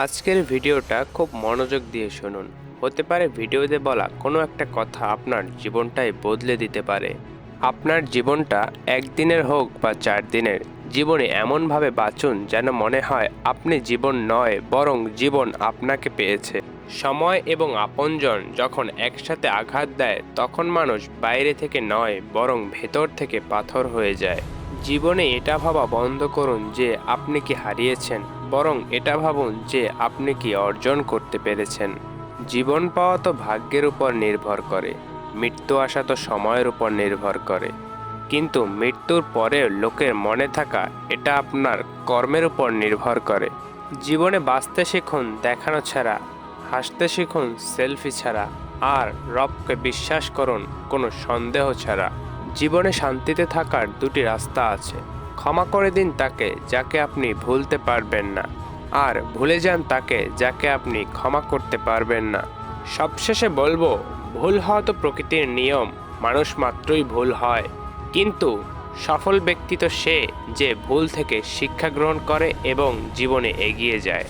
আজকের ভিডিওটা খুব মনোযোগ দিয়ে শুনুন। হতে পারে ভিডিওতে বলা কোনো একটা কথা আপনার জীবনটাই বদলে দিতে পারে। আপনার জীবনটা একদিনের হোক বা 4 দিনের, জীবনে এমনভাবে বাঁচুন যেন মনে হয় আপনি জীবন নয় বরং জীবন আপনাকে পেয়েছে। সময় এবং আপনজন যখন একসাথে আঘাত দেয় তখন মানুষ বাইরে থেকে নয় বরং ভেতর থেকে পাথর হয়ে যায়। জীবনে এটা ভাবা বন্ধ করুন যে আপনি কি হারিয়েছেন, বরং এটা ভাবুন যে আপনি কি অর্জন করতে পেরেছেন। জীবন পাওয়া তো ভাগ্যের উপর নির্ভর করে, মৃত্যু আসা তো সময়ের উপর নির্ভর করে, কিন্তু মৃত্যুর পরে লোকের মনে থাকা এটা আপনার কর্মের উপর নির্ভর করে। জীবনে বাঁচতে শিখুন দেখানো ছাড়া, হাসতে শিখুন সেলফি ছাড়া, আর রবকে বিশ্বাস করুন কোনো সন্দেহ ছাড়া। জীবনে শান্তিতে থাকার দুটি রাস্তা আছে। ক্ষমা করে দিন তাকে যাকে আপনি ভুলতে পারবেন না, আর ভুলে যান তাকে যাকে আপনি ক্ষমা করতে পারবেন না। সবশেষে বলবো, ভুল হওয়া তো প্রকৃতির নিয়ম, মানুষ মাত্রই ভুল হয়, কিন্তু সফল ব্যক্তি তো সে যে ভুল থেকে শিক্ষা গ্রহণ করে এবং জীবনে এগিয়ে যায়।